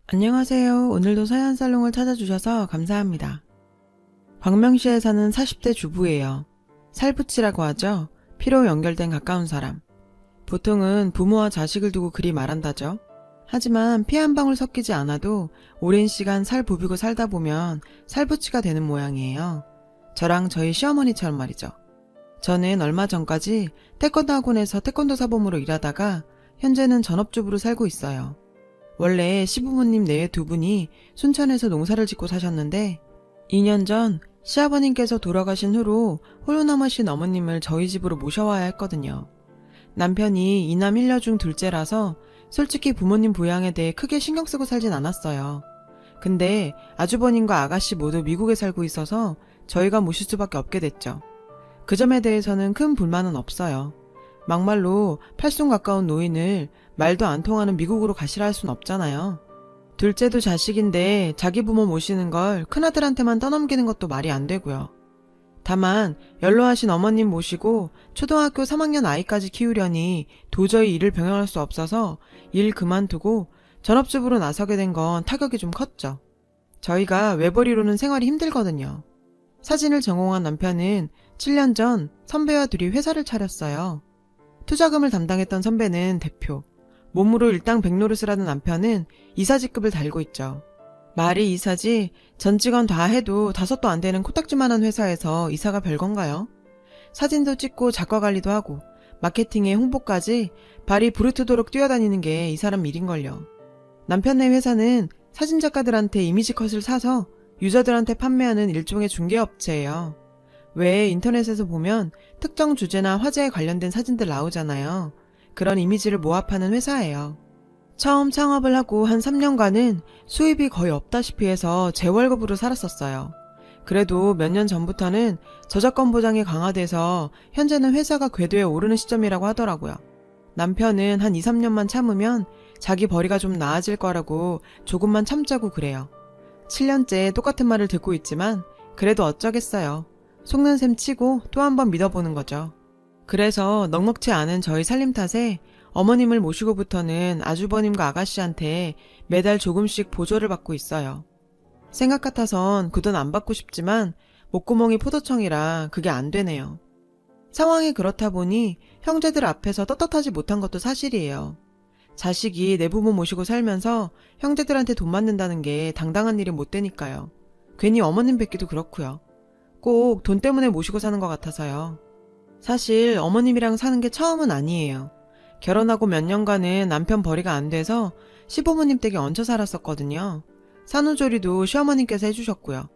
안녕하세요. 오늘도 서현살롱을 찾아주셔서 감사합니다. 광명시에 사는 40대 주부예요. 살부치라고 하죠. 피로 연결된 가까운 사람. 보통은 부모와 자식을 두고 그리 말한다죠. 하지만 피 한 방울 섞이지 않아도 오랜 시간 살 부비고 살다 보면 살부치가 되는 모양이에요. 저랑 저희 시어머니처럼 말이죠. 저는 얼마 전까지 태권도 학원에서 태권도 사범으로 일하다가 현재는 전업주부로 살고 있어요. 원래 시부모님 내외 두 분이 순천에서 농사를 짓고 사셨는데 2년 전 시아버님께서 돌아가신 후로 홀로 남으신 어머님을 저희 집으로 모셔와야 했거든요. 남편이 이남 1녀 중 둘째라서 솔직히 부모님 부양에 대해 크게 신경 쓰고 살진 않았어요. 근데 아주버님과 아가씨 모두 미국에 살고 있어서 저희가 모실 수밖에 없게 됐죠. 그 점에 대해서는 큰 불만은 없어요. 막말로 80 가까운 노인을 말도 안 통하는 미국으로 가시라 할 순 없잖아요. 둘째도 자식인데 자기 부모 모시는 걸 큰아들한테만 떠넘기는 것도 말이 안 되고요. 다만 연로하신 어머님 모시고 초등학교 3학년 아이까지 키우려니 도저히 일을 병행할 수 없어서 일 그만두고 전업주부로 나서게 된 건 타격이 좀 컸죠. 저희가 외벌이로는 생활이 힘들거든요. 사진을 전공한 남편은 7년 전 선배와 둘이 회사를 차렸어요. 투자금을 담당했던 선배는 대표, 몸으로 일당 백노릇을 하는 남편은 이사직급을 달고 있죠. 말이 이사지 전 직원 다 해도 5도 안 되는 코딱지만한 회사에서 이사가 별건가요? 사진도 찍고 작가 관리도 하고 마케팅에 홍보까지 발이 부르트도록 뛰어다니는 게 이 사람 일인걸요. 남편네 회사는 사진작가들한테 이미지 컷을 사서 유저들한테 판매하는 일종의 중개업체예요. 왜 인터넷에서 보면 특정 주제나 화제에 관련된 사진들 나오잖아요. 그런 이미지를 모합하는 회사예요. 처음 창업을 하고 한 3년간은 수입이 거의 없다시피 해서 제 월급으로 살았었어요. 그래도 몇 년 전부터는 저작권 보장이 강화돼서 현재는 회사가 궤도에 오르는 시점이라고 하더라고요. 남편은 한 2, 3년만 참으면 자기 벌이가 좀 나아질 거라고 조금만 참자고 그래요. 7년째 똑같은 말을 듣고 있지만 그래도 어쩌겠어요. 속는 셈 치고 또 한 번 믿어보는 거죠. 그래서 넉넉치 않은 저희 살림 탓에 어머님을 모시고부터는 아주버님과 아가씨한테 매달 조금씩 보조를 받고 있어요. 생각 같아선 그 돈 안 받고 싶지만 목구멍이 포도청이라 그게 안 되네요. 상황이 그렇다 보니 형제들 앞에서 떳떳하지 못한 것도 사실이에요. 자식이 내 부모 모시고 살면서 형제들한테 돈 맞는다는 게 당당한 일이 못 되니까요. 괜히 어머님 뵙기도 그렇고요. 꼭 돈 때문에 모시고 사는 것 같아서요. 사실 어머님이랑 사는 게 처음은 아니에요. 결혼하고 몇 년간은 남편 벌이가 안 돼서 시부모님 댁에 얹혀 살았었거든요. 산후조리도 시어머님께서 해주셨고요.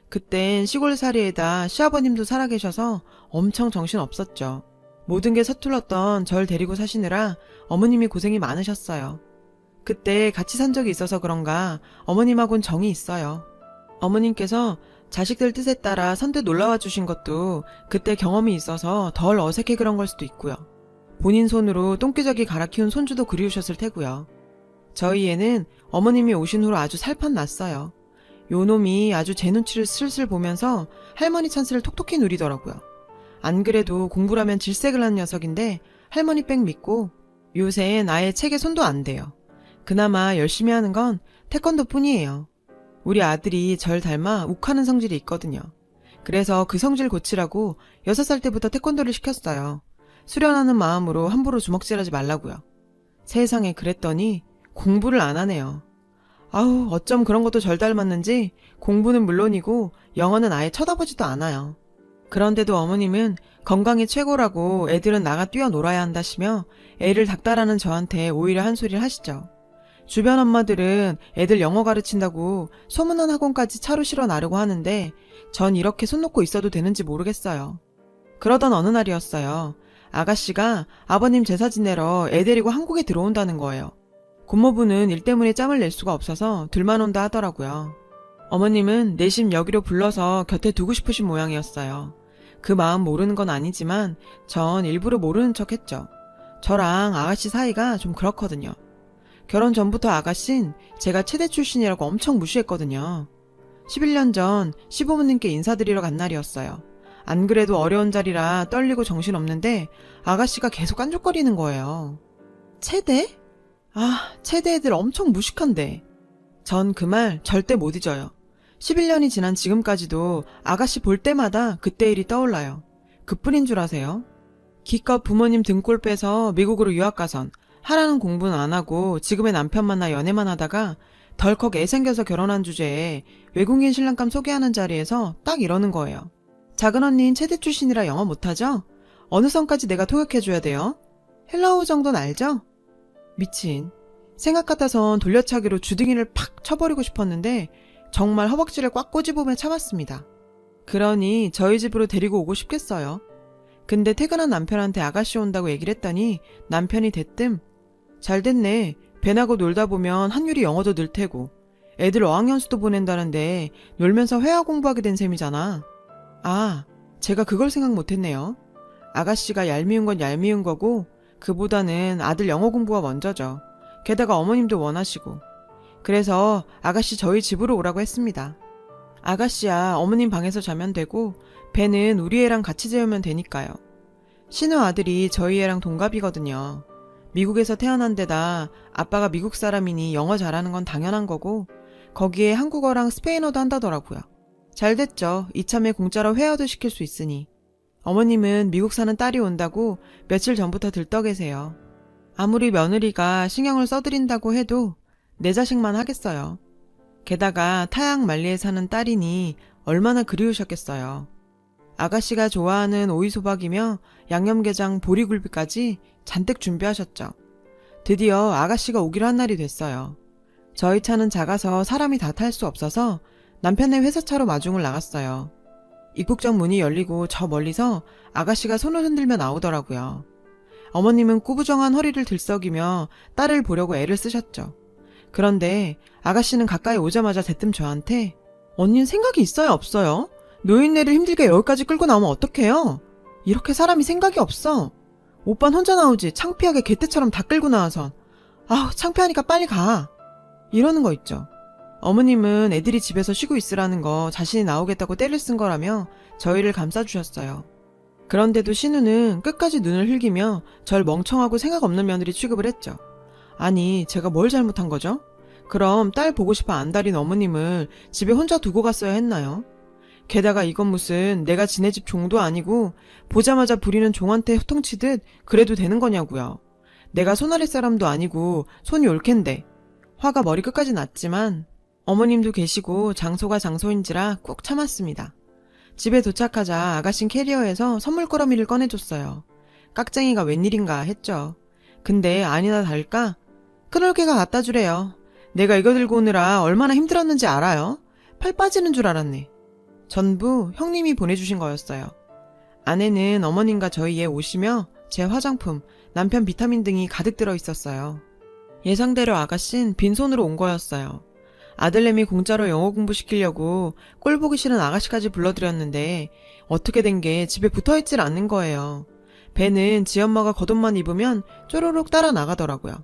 그땐 시골살이에다 시아버님도 살아계셔서 엄청 정신 없었죠. 모든 게 서툴렀던 절 데리고 사시느라 어머님이 고생이 많으셨어요. 그때 같이 산 적이 있어서 그런가 어머님하고는 정이 있어요. 어머님께서 자식들 뜻에 따라 선뜻 놀러와 주신 것도 그때 경험이 있어서 덜 어색해 그런 걸 수도 있고요. 본인 손으로 똥기저귀 갈아 키운 손주도 그리우셨을 테고요. 저희 애는 어머님이 오신 후로 아주 살판 났어요. 요놈이 아주 제 눈치를 슬슬 보면서 할머니 찬스를 톡톡히 누리더라고요. 안 그래도 공부를 하면 질색을 하는 녀석인데 할머니 백 믿고 요샌 아예 책에 손도 안 대요. 그나마 열심히 하는 건 태권도 뿐이에요. 우리 아들이 절 닮아 욱하는 성질이 있거든요. 그래서 그 성질 고치라고 6살 때부터 태권도를 시켰어요. 수련하는 마음으로 함부로 주먹질하지 말라고요. 세상에 그랬더니 공부를 안 하네요. 아우 어쩜 그런 것도 절 닮았는지 공부는 물론이고 영어는 아예 쳐다보지도 않아요. 그런데도 어머님은 건강이 최고라고 애들은 나가 뛰어놀아야 한다시며 애를 닥달하는 저한테 오히려 한 소리를 하시죠. 주변 엄마들은 애들 영어 가르친다고 소문난 학원까지 차로 실어 나르고 하는데 전 이렇게 손 놓고 있어도 되는지 모르겠어요. 그러던 어느 날이었어요. 아가씨가 아버님 제사 지내러 애 데리고 한국에 들어온다는 거예요. 고모부는 일 때문에 짬을 낼 수가 없어서 둘만 온다 하더라고요. 어머님은 내심 여기로 불러서 곁에 두고 싶으신 모양이었어요. 그 마음 모르는 건 아니지만 전 일부러 모르는 척 했죠. 저랑 아가씨 사이가 좀 그렇거든요. 결혼 전부터 아가씨는 제가 체대 출신이라고 엄청 무시했거든요. 11년 전 시부모님께 인사드리러 간 날이었어요. 안 그래도 어려운 자리라 떨리고 정신없는데 아가씨가 계속 깐족거리는 거예요. 체대? 아, 체대 애들 엄청 무식한데. 전 그 말 절대 못 잊어요. 11년이 지난 지금까지도 아가씨 볼 때마다 그때 일이 떠올라요. 그뿐인 줄 아세요? 기껏 부모님 등골 빼서 미국으로 유학 가선 하라는 공부는 안 하고 지금의 남편 만나 연애만 하다가 덜컥 애 생겨서 결혼한 주제에 외국인 신랑감 소개하는 자리에서 딱 이러는 거예요. 작은 언니인 체대 출신이라 영어 못하죠? 어느 선까지 내가 통역해줘야 돼요? 헬로우 정도는 알죠? 미친. 생각 같아선 돌려차기로 주둥이를 팍 쳐버리고 싶었는데 정말 허벅지를 꽉 꼬집으며 참았습니다. 그러니 저희 집으로 데리고 오고 싶겠어요. 근데 퇴근한 남편한테 아가씨 온다고 얘기를 했더니 남편이 대뜸 잘 됐네. 배나고 놀다 보면 한율이 영어도 늘 테고 애들 어학연수도 보낸다는데 놀면서 회화 공부하게 된 셈이잖아. 아, 제가 그걸 생각 못했네요. 아가씨가 얄미운 건 얄미운 거고 그보다는 아들 영어 공부가 먼저죠. 게다가 어머님도 원하시고. 그래서 아가씨 저희 집으로 오라고 했습니다. 아가씨야 어머님 방에서 자면 되고 배는 우리 애랑 같이 재우면 되니까요. 신우 아들이 저희 애랑 동갑이거든요. 미국에서 태어난 데다 아빠가 미국 사람이니 영어 잘하는 건 당연한 거고 거기에 한국어랑 스페인어도 한다더라고요. 잘 됐죠. 이참에 공짜로 회화도 시킬 수 있으니. 어머님은 미국 사는 딸이 온다고 며칠 전부터 들떠 계세요. 아무리 며느리가 신경을 써드린다고 해도 내 자식만 하겠어요. 게다가 타양 말리에 사는 딸이니 얼마나 그리우셨겠어요. 아가씨가 좋아하는 오이소박이며 양념게장 보리굴비까지 잔뜩 준비하셨죠. 드디어 아가씨가 오기로 한 날이 됐어요. 저희 차는 작아서 사람이 다 탈 수 없어서 남편의 회사차로 마중을 나갔어요. 입국장 문이 열리고 저 멀리서 아가씨가 손을 흔들며 나오더라고요. 어머님은 꾸부정한 허리를 들썩이며 딸을 보려고 애를 쓰셨죠. 그런데 아가씨는 가까이 오자마자 대뜸 저한테 언니는 생각이 있어요 없어요? 노인네를 힘들게 여기까지 끌고 나오면 어떡해요? 이렇게 사람이 생각이 없어. 오빤 혼자 나오지 창피하게 개떼처럼 다 끌고 나와선 아우 창피하니까 빨리 가. 이러는 거 있죠. 어머님은 애들이 집에서 쉬고 있으라는 거 자신이 나오겠다고 떼를 쓴 거라며 저희를 감싸주셨어요. 그런데도 신우는 끝까지 눈을 흘기며 절 멍청하고 생각 없는 며느리 취급을 했죠. 아니 제가 뭘 잘못한 거죠? 그럼 딸 보고 싶어 안달인 어머님을 집에 혼자 두고 갔어야 했나요? 게다가 이건 무슨 내가 지네 집 종도 아니고 보자마자 부리는 종한테 후통치듯 그래도 되는 거냐고요. 내가 손아랫 사람도 아니고 손이 올 캔데. 화가 머리 끝까지 났지만 어머님도 계시고 장소가 장소인지라 꾹 참았습니다. 집에 도착하자 아가씨는 캐리어에서 선물 꾸러미를 꺼내줬어요. 깍쟁이가 웬일인가 했죠. 근데 아니나 다를까 큰올개가 갖다 주래요. 내가 이거 들고 오느라 얼마나 힘들었는지 알아요? 팔 빠지는 줄 알았네. 전부 형님이 보내주신 거였어요. 안에는 어머님과 저희 애 옷이며 제 화장품, 남편 비타민 등이 가득 들어 있었어요. 예상대로 아가씨는 빈손으로 온 거였어요. 아들내미 공짜로 영어 공부시키려고 꼴보기 싫은 아가씨까지 불러들였는데 어떻게 된 게 집에 붙어있질 않는 거예요. 배는 지엄마가 겉옷만 입으면 쪼르륵 따라 나가더라고요.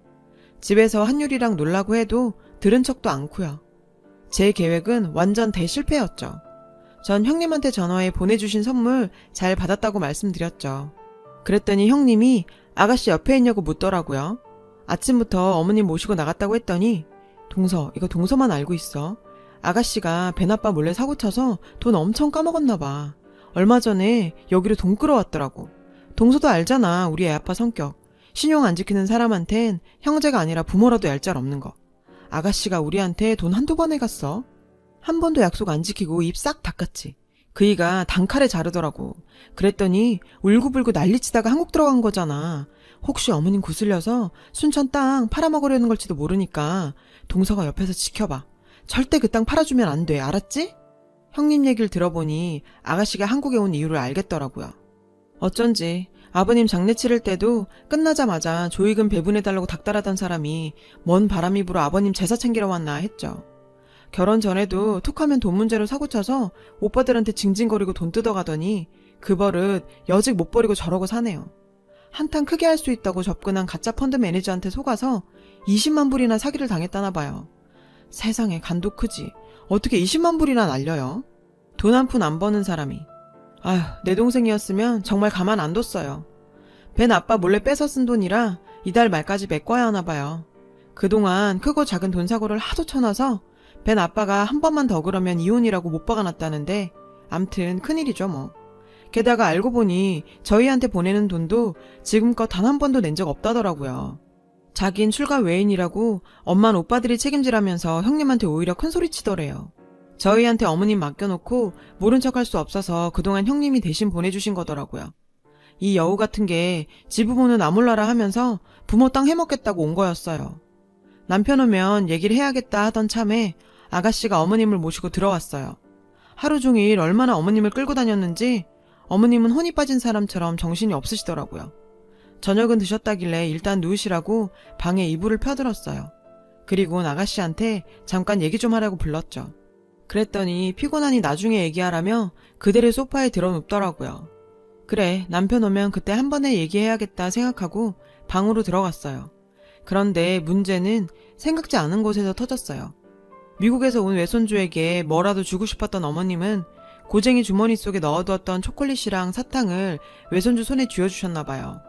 집에서 한율이랑 놀라고 해도 들은 척도 않고요. 제 계획은 완전 대실패였죠. 전 형님한테 전화해 보내주신 선물 잘 받았다고 말씀드렸죠. 그랬더니 형님이 아가씨 옆에 있냐고 묻더라고요. 아침부터 어머님 모시고 나갔다고 했더니 동서, 이거 동서만 알고 있어. 아가씨가 벤아빠 몰래 사고쳐서 돈 엄청 까먹었나 봐. 얼마 전에 여기로 돈 끌어왔더라고. 동서도 알잖아, 우리 애아빠 성격. 신용 안 지키는 사람한텐 형제가 아니라 부모라도 얄짤 없는 거. 아가씨가 우리한테 돈 한두 번 해갔어. 한 번도 약속 안 지키고 입 싹 닦았지. 그이가 단칼에 자르더라고. 그랬더니 울고불고 난리치다가 한국 들어간 거잖아. 혹시 어머님 구슬려서 순천 땅 팔아먹으려는 걸지도 모르니까 동서가 옆에서 지켜봐. 절대 그 땅 팔아주면 안 돼. 알았지? 형님 얘기를 들어보니 아가씨가 한국에 온 이유를 알겠더라고요. 어쩐지 아버님 장례 치를 때도 끝나자마자 조의금 배분해달라고 닥달하던 사람이 뭔 바람이 불어 아버님 제사 챙기러 왔나 했죠. 결혼 전에도 툭하면 돈 문제로 사고쳐서 오빠들한테 징징거리고 돈 뜯어가더니 그 버릇 여직 못 버리고 저러고 사네요. 한탕 크게 할 수 있다고 접근한 가짜 펀드 매니저한테 속아서 20만 불이나 사기를 당했다나 봐요. 세상에 간도 크지. 어떻게 20만 불이나 날려요? 돈 한 푼 안 버는 사람이. 아휴, 내 동생이었으면 정말 가만 안 뒀어요. 벤 아빠 몰래 뺏어 쓴 돈이라 이달 말까지 메꿔야 하나 봐요. 그동안 크고 작은 돈 사고를 하도 쳐놔서 벤 아빠가 한 번만 더 그러면 이혼이라고 못 박아놨다는데 암튼 큰일이죠 뭐. 게다가 알고 보니 저희한테 보내는 돈도 지금껏 단 한 번도 낸 적 없다더라고요. 자긴 출가 외인이라고 엄만 오빠들이 책임지라면서 형님한테 오히려 큰소리치더래요. 저희한테 어머님 맡겨놓고 모른 척할 수 없어서 그동안 형님이 대신 보내주신 거더라고요. 이 여우 같은 게 지부모는 나 몰라라 하면서 부모 땅 해먹겠다고 온 거였어요. 남편 오면 얘기를 해야겠다 하던 참에 아가씨가 어머님을 모시고 들어왔어요. 하루 종일 얼마나 어머님을 끌고 다녔는지 어머님은 혼이 빠진 사람처럼 정신이 없으시더라고요. 저녁은 드셨다길래 일단 누우시라고 방에 이불을 펴들었어요. 그리고 아가씨한테 잠깐 얘기 좀 하라고 불렀죠. 그랬더니 피곤하니 나중에 얘기하라며 그대를 소파에 들어눕더라고요. 그래, 남편 오면 그때 한 번에 얘기해야겠다 생각하고 방으로 들어갔어요. 그런데 문제는 생각지 않은 곳에서 터졌어요. 미국에서 온 외손주에게 뭐라도 주고 싶었던 어머님은 고쟁이 주머니 속에 넣어두었던 초콜릿이랑 사탕을 외손주 손에 쥐어주셨나 봐요.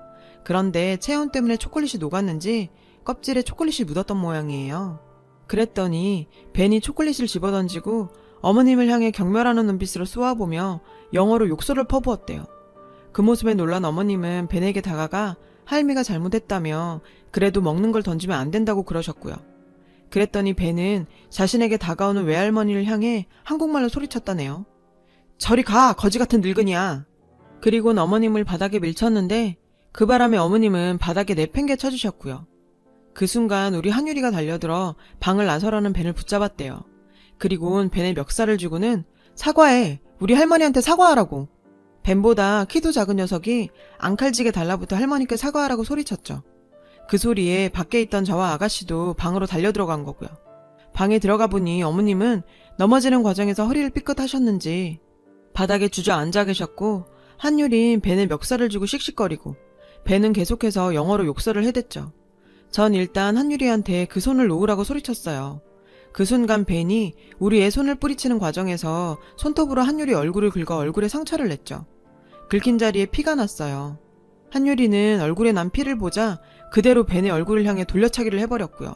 그런데 체온 때문에 초콜릿이 녹았는지 껍질에 초콜릿이 묻었던 모양이에요. 그랬더니 벤이 초콜릿을 집어던지고 어머님을 향해 경멸하는 눈빛으로 쏘아보며 영어로 욕설을 퍼부었대요. 그 모습에 놀란 어머님은 벤에게 다가가 할미가 잘못했다며 그래도 먹는 걸 던지면 안 된다고 그러셨고요. 그랬더니 벤은 자신에게 다가오는 외할머니를 향해 한국말로 소리쳤다네요. 저리 가, 거지 같은 늙은이야. 그리고는 어머님을 바닥에 밀쳤는데 그 바람에 어머님은 바닥에 내팽개 쳐주셨고요. 그 순간 우리 한유리가 달려들어 방을 나서려는 벤을 붙잡았대요. 그리고는 벤에 멱살을 쥐고는 사과해, 우리 할머니한테 사과하라고. 벤보다 키도 작은 녀석이 앙칼지게 달라붙어 할머니께 사과하라고 소리쳤죠. 그 소리에 밖에 있던 저와 아가씨도 방으로 달려들어간 거고요. 방에 들어가 보니 어머님은 넘어지는 과정에서 허리를 삐끗하셨는지 바닥에 주저앉아 계셨고 한유린 벤에 멱살을 쥐고 씩씩거리고 벤은 계속해서 영어로 욕설을 해댔죠. 전 일단 한유리한테 그 손을 놓으라고 소리쳤어요. 그 순간 벤이 우리 애 손을 뿌리치는 과정에서 손톱으로 한유리 얼굴을 긁어 얼굴에 상처를 냈죠. 긁힌 자리에 피가 났어요. 한유리는 얼굴에 난 피를 보자 그대로 벤의 얼굴을 향해 돌려차기를 해버렸고요.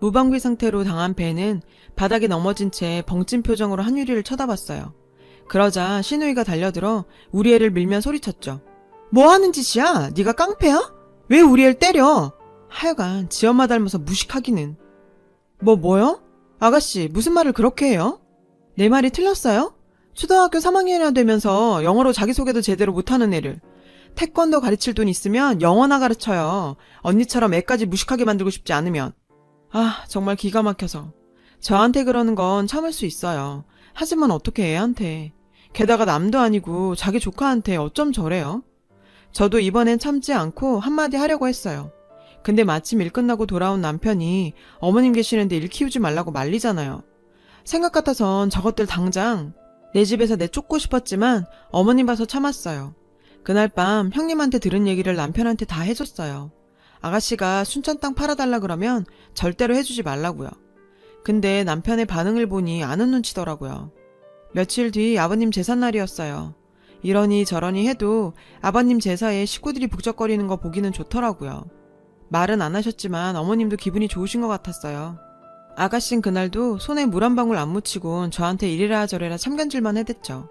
무방비 상태로 당한 벤은 바닥에 넘어진 채 벙찐 표정으로 한유리를 쳐다봤어요. 그러자 시누이가 달려들어 우리 애를 밀며 소리쳤죠. 뭐 하는 짓이야? 네가 깡패야? 왜 우리 애를 때려? 하여간 지 엄마 닮아서 무식하기는. 뭐요? 아가씨 무슨 말을 그렇게 해요? 내 말이 틀렸어요? 초등학교 3학년이나 되면서 영어로 자기소개도 제대로 못하는 애를 태권도 가르칠 돈 있으면 영어나 가르쳐요. 언니처럼 애까지 무식하게 만들고 싶지 않으면. 아, 정말 기가 막혀서. 저한테 그러는 건 참을 수 있어요. 하지만 어떻게 애한테. 게다가 남도 아니고 자기 조카한테 어쩜 저래요? 저도 이번엔 참지 않고 한마디 하려고 했어요. 근데 마침 일 끝나고 돌아온 남편이 어머님 계시는데 일 키우지 말라고 말리잖아요. 생각 같아선 저것들 당장 내 집에서 내쫓고 싶었지만 어머님 봐서 참았어요. 그날 밤 형님한테 들은 얘기를 남편한테 다 해줬어요. 아가씨가 순천 땅 팔아달라 그러면 절대로 해주지 말라고요. 근데 남편의 반응을 보니 아는 눈치더라고요. 며칠 뒤 아버님 제삿날이었어요. 이러니 저러니 해도 아버님 제사에 식구들이 북적거리는 거 보기는 좋더라고요. 말은 안 하셨지만 어머님도 기분이 좋으신 것 같았어요. 아가씨는 그날도 손에 물 한 방울 안 묻히곤 저한테 이래라 저래라 참견질만 해댔죠.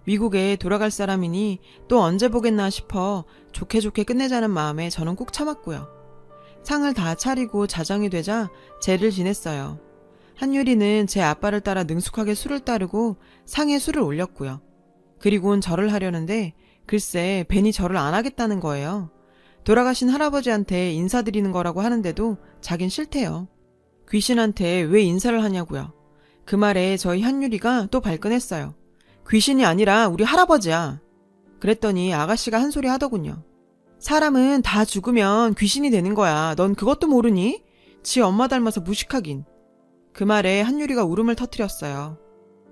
미국에 돌아갈 사람이니 또 언제 보겠나 싶어 좋게 좋게 끝내자는 마음에 저는 꾹 참았고요. 상을 다 차리고 자정이 되자 제를 지냈어요. 한유리는 제 아빠를 따라 능숙하게 술을 따르고 상에 술을 올렸고요. 그리고는 절을 하려는데 글쎄 벤이 절을 안 하겠다는 거예요. 돌아가신 할아버지한테 인사드리는 거라고 하는데도 자긴 싫대요. 귀신한테 왜 인사를 하냐고요. 그 말에 저희 한유리가 또 발끈했어요. 귀신이 아니라 우리 할아버지야. 그랬더니 아가씨가 한 소리 하더군요. 사람은 다 죽으면 귀신이 되는 거야. 넌 그것도 모르니? 지 엄마 닮아서 무식하긴. 그 말에 한유리가 울음을 터뜨렸어요.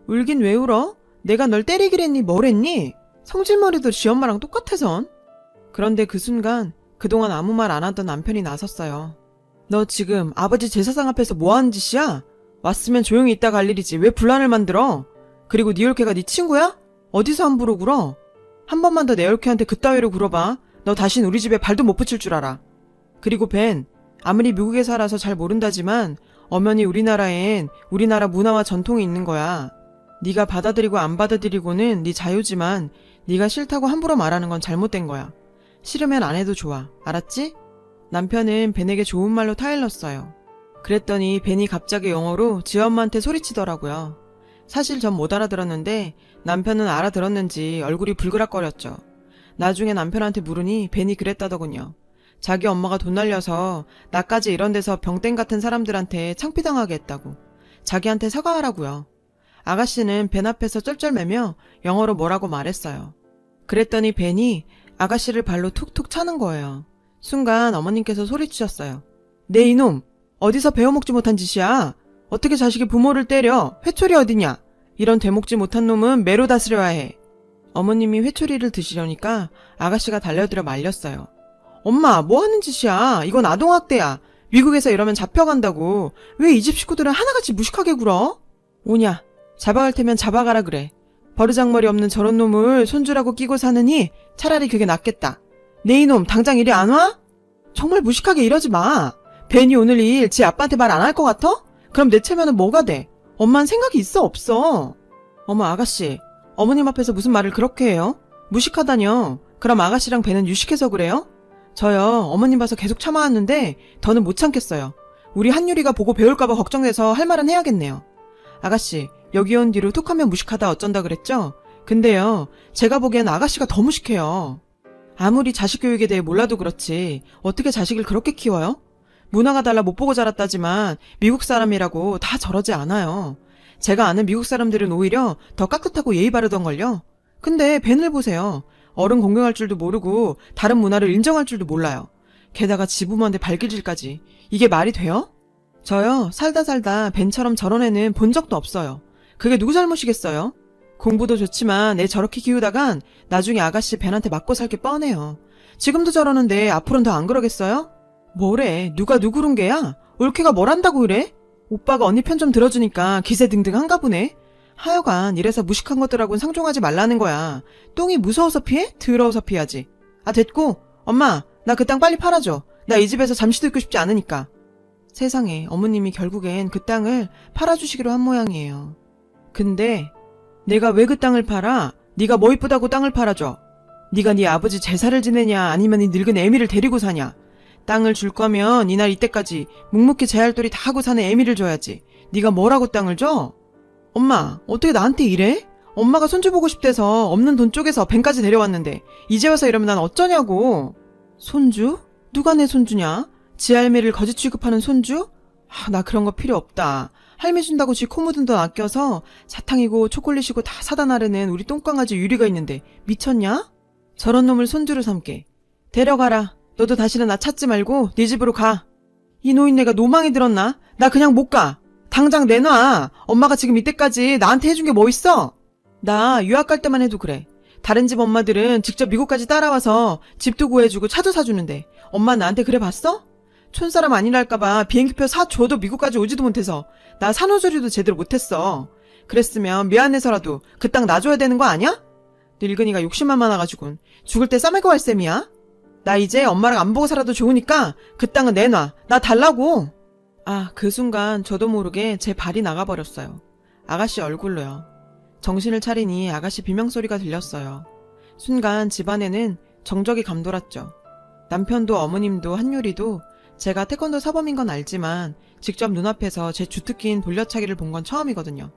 울긴 왜 울어? 내가 널 때리기랬니 뭐랬니? 성질머리도 지 엄마랑 똑같아선. 그런데 그 순간 그동안 아무 말 안 하던 남편이 나섰어요. 너 지금 아버지 제사상 앞에서 뭐 하는 짓이야? 왔으면 조용히 있다 갈 일이지 왜 분란을 만들어? 그리고 네 올케가 네 친구야? 어디서 함부로 굴어? 한 번만 더 내 올케한테 그따위로 굴어봐. 너 다신 우리 집에 발도 못 붙일 줄 알아. 그리고 벤, 아무리 미국에 살아서 잘 모른다지만 엄연히 우리나라엔 우리나라 문화와 전통이 있는 거야. 네가 받아들이고 안 받아들이고는 네 자유지만 네가 싫다고 함부로 말하는 건 잘못된 거야. 싫으면 안 해도 좋아. 알았지? 남편은 벤에게 좋은 말로 타일렀어요. 그랬더니 벤이 갑자기 영어로 지 엄마한테 소리치더라고요. 사실 전 못 알아들었는데 남편은 알아들었는지 얼굴이 불그락거렸죠. 나중에 남편한테 물으니 벤이 그랬다더군요. 자기 엄마가 돈 날려서 나까지 이런 데서 병땡 같은 사람들한테 창피당하게 했다고. 자기한테 사과하라고요. 아가씨는 벤 앞에서 쩔쩔매며 영어로 뭐라고 말했어요. 그랬더니 벤이 아가씨를 발로 툭툭 차는 거예요. 순간 어머님께서 소리치셨어요. 네 이놈! 어디서 배워먹지 못한 짓이야? 어떻게 자식이 부모를 때려? 회초리 어디냐? 이런 되먹지 못한 놈은 매로 다스려야 해. 어머님이 회초리를 드시려니까 아가씨가 달려들어 말렸어요. 엄마, 뭐 하는 짓이야? 이건 아동학대야. 미국에서 이러면 잡혀간다고. 왜 이 집 식구들은 하나같이 무식하게 굴어? 오냐, 잡아갈 테면 잡아가라 그래. 버르장머리 없는 저런 놈을 손주라고 끼고 사느니 차라리 그게 낫겠다. 네 이놈, 당장 이리 안 와? 정말 무식하게 이러지 마. 벤이 오늘 일 지 아빠한테 말 안 할 것 같아? 그럼 내 체면은 뭐가 돼? 엄마는 생각이 있어 없어? 어머 아가씨, 어머님 앞에서 무슨 말을 그렇게 해요? 무식하다뇨. 그럼 아가씨랑 벤은 유식해서 그래요? 저요, 어머님 봐서 계속 참아왔는데 더는 못 참겠어요. 우리 한유리가 보고 배울까봐 걱정돼서 할 말은 해야겠네요. 아가씨, 여기 온 뒤로 툭하면 무식하다 어쩐다 그랬죠? 근데요, 제가 보기엔 아가씨가 더 무식해요. 아무리 자식 교육에 대해 몰라도 그렇지 어떻게 자식을 그렇게 키워요? 문화가 달라 못 보고 자랐다지만 미국 사람이라고 다 저러지 않아요. 제가 아는 미국 사람들은 오히려 더 깍듯하고 예의 바르던걸요. 근데 벤을 보세요. 어른 공경할 줄도 모르고 다른 문화를 인정할 줄도 몰라요. 게다가 지부모한테 발길질까지. 이게 말이 돼요? 저요, 살다 벤처럼 저런 애는 본 적도 없어요. 그게 누구 잘못이겠어요? 공부도 좋지만 애 저렇게 키우다간 나중에 아가씨 벤한테 맞고 살 게 뻔해요. 지금도 저러는데 앞으로는 더 안 그러겠어요? 뭐래, 누가 누구른 게야? 올케가 뭘 한다고 그래? 오빠가 언니 편 좀 들어주니까 기세등등한가 보네. 하여간 이래서 무식한 것들하고는 상종하지 말라는 거야. 똥이 무서워서 피해? 더러워서 피하지. 아 됐고, 엄마 나 그 땅 빨리 팔아줘. 나 이 집에서 잠시도 있고 싶지 않으니까. 세상에, 어머님이 결국엔 그 땅을 팔아주시기로 한 모양이에요. 근데 내가 왜 그 땅을 팔아? 네가 뭐 이쁘다고 땅을 팔아줘? 네가 네 아버지 제사를 지내냐 아니면 이 늙은 애미를 데리고 사냐? 땅을 줄 거면 이날 이때까지 묵묵히 제할돌이 다 하고 사는 애미를 줘야지. 네가 뭐라고 땅을 줘? 엄마, 어떻게 나한테 이래? 엄마가 손주 보고 싶대서 없는 돈 쪼개서 벤까지 데려왔는데 이제 와서 이러면 난 어쩌냐고. 손주? 누가 내 손주냐? 지 할매를 거짓 취급하는 손주? 나 그런 거 필요 없다. 할매 준다고 지 코 묻은 돈 아껴서 사탕이고 초콜릿이고 다 사다 나르는 우리 똥강아지 유리가 있는데 미쳤냐? 저런 놈을 손주로 삼게. 데려가라. 너도 다시는 나 찾지 말고 네 집으로 가. 이 노인네가 노망이 들었나? 나 그냥 못 가. 당장 내놔. 엄마가 지금 이때까지 나한테 해준 게 뭐 있어? 나 유학 갈 때만 해도 그래. 다른 집 엄마들은 직접 미국까지 따라와서 집도 구해주고 차도 사주는데 엄마 나한테 그래 봤어? 촌사람 아니랄까봐 비행기표 사줘도 미국까지 오지도 못해서 나 산후조리도 제대로 못했어. 그랬으면 미안해서라도 그 땅 놔줘야 되는 거 아니야? 늙은이가 욕심만 많아가지고는 죽을 때 싸매고 할 셈이야? 나 이제 엄마랑 안 보고 살아도 좋으니까 그 땅은 내놔. 나 달라고. 그 순간 저도 모르게 제 발이 나가버렸어요. 아가씨 얼굴로요. 정신을 차리니 아가씨 비명소리가 들렸어요. 순간 집안에는 정적이 감돌았죠. 남편도 어머님도 한유리도 제가 태권도 사범인 건 알지만 직접 눈앞에서 제 주특기인 돌려차기를 본 건 처음이거든요.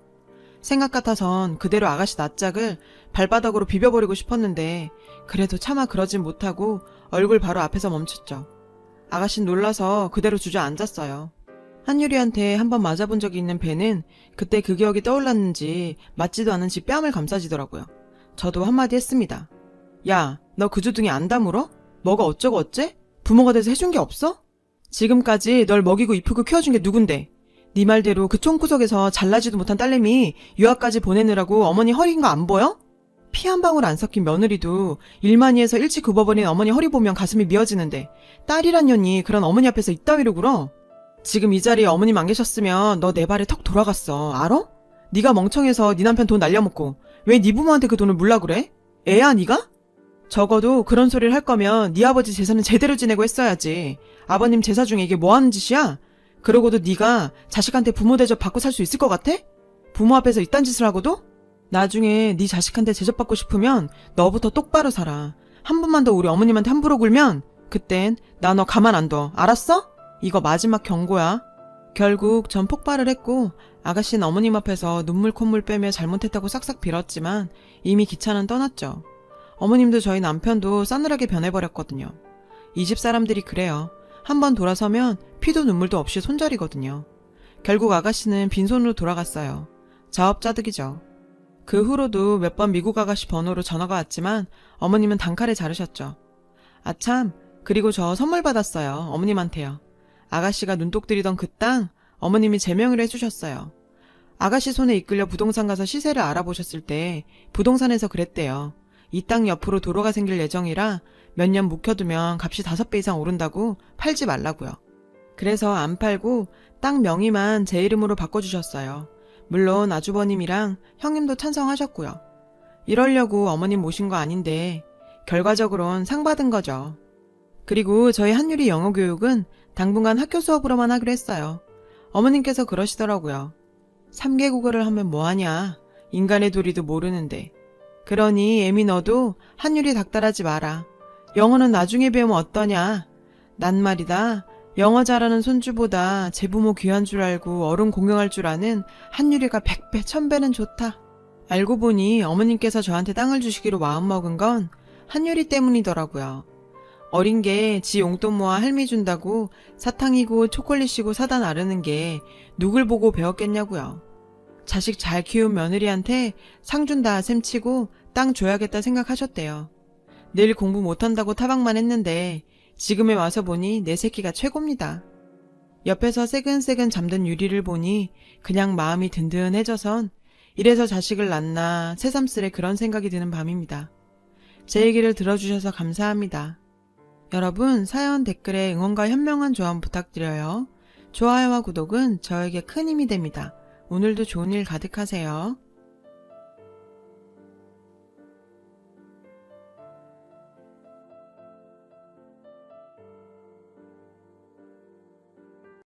생각 같아선 그대로 아가씨 낯짝을 발바닥으로 비벼버리고 싶었는데 그래도 차마 그러진 못하고 얼굴 바로 앞에서 멈췄죠. 아가씨는 놀라서 그대로 주저앉았어요. 한유리한테 한번 맞아본 적이 있는 벤은 그때 그 기억이 떠올랐는지 맞지도 않은 지 뺨을 감싸지더라고요. 저도 한마디 했습니다. 야, 너 그 주둥이 안 다물어? 뭐가 어쩌고 어째? 부모가 돼서 해준 게 없어? 지금까지 널 먹이고 이쁘고 키워준 게 누군데? 네 말대로 그 총구석에서 잘나지도 못한 딸내미 유학까지 보내느라고 어머니 허리인 거 안 보여? 피 한 방울 안 섞인 며느리도 일만이에서 일찍 굽어버린 어머니 허리 보면 가슴이 미어지는데 딸이란 년이 그런 어머니 앞에서 이따위로 굴어? 지금 이 자리에 어머님 안 계셨으면 너 내 발에 턱 돌아갔어. 알아? 네가 멍청해서 네 남편 돈 날려먹고 왜 네 부모한테 그 돈을 물라 그래? 애야 네가? 적어도 그런 소리를 할 거면 네 아버지 제사는 제대로 지내고 했어야지. 아버님 제사 중에 이게 뭐 하는 짓이야? 그러고도 네가 자식한테 부모 대접 받고 살 수 있을 것 같아? 부모 앞에서 이딴 짓을 하고도? 나중에 네 자식한테 대접받고 싶으면 너부터 똑바로 살아. 한 번만 더 우리 어머님한테 함부로 굴면 그땐 나 너 가만 안 둬. 알았어? 이거 마지막 경고야. 결국 전 폭발을 했고 아가씨는 어머님 앞에서 눈물 콧물 빼며 잘못했다고 싹싹 빌었지만 이미 기차는 떠났죠. 어머님도 저희 남편도 싸늘하게 변해버렸거든요. 이 집 사람들이 그래요. 한번 돌아서면 피도 눈물도 없이 손절이거든요. 결국 아가씨는 빈손으로 돌아갔어요. 자업자득이죠. 그 후로도 몇 번 미국 아가씨 번호로 전화가 왔지만 어머님은 단칼에 자르셨죠. 아참, 그리고 저 선물 받았어요. 어머님한테요. 아가씨가 눈독 들이던 그 땅 어머님이 제명을 해주셨어요. 아가씨 손에 이끌려 부동산 가서 시세를 알아보셨을 때 부동산에서 그랬대요. 이 땅 옆으로 도로가 생길 예정이라 몇 년 묵혀두면 값이 5배 이상 오른다고 팔지 말라고요. 그래서 안 팔고 땅 명의만 제 이름으로 바꿔주셨어요. 물론 아주버님이랑 형님도 찬성하셨고요. 이러려고 어머님 모신 거 아닌데 결과적으론 상 받은 거죠. 그리고 저희 한유리 영어 교육은 당분간 학교 수업으로만 하기로 했어요. 어머님께서 그러시더라고요. 3개 국어를 하면 뭐하냐. 인간의 도리도 모르는데. 그러니 애미 너도 한유리 닥달하지 마라. 영어는 나중에 배우면 어떠냐. 난 말이다. 영어 잘하는 손주보다 제 부모 귀한 줄 알고 어른 공경할 줄 아는 한유리가 100배, 1000배는 좋다. 알고 보니 어머님께서 저한테 땅을 주시기로 마음먹은 건 한유리 때문이더라고요. 어린 게 지 용돈 모아 할미 준다고 사탕이고 초콜릿이고 사다 나르는 게 누굴 보고 배웠겠냐고요. 자식 잘 키운 며느리한테 상 준다 셈치고 땅 줘야겠다 생각하셨대요. 늘 공부 못한다고 타박만 했는데 지금에 와서 보니 내 새끼가 최고입니다. 옆에서 새근새근 잠든 유리를 보니 그냥 마음이 든든해져선 이래서 자식을 낳나 새삼스레 그런 생각이 드는 밤입니다. 제 얘기를 들어주셔서 감사합니다. 여러분 사연 댓글에 응원과 현명한 조언 부탁드려요. 좋아요와 구독은 저에게 큰 힘이 됩니다. 오늘도 좋은 일 가득하세요.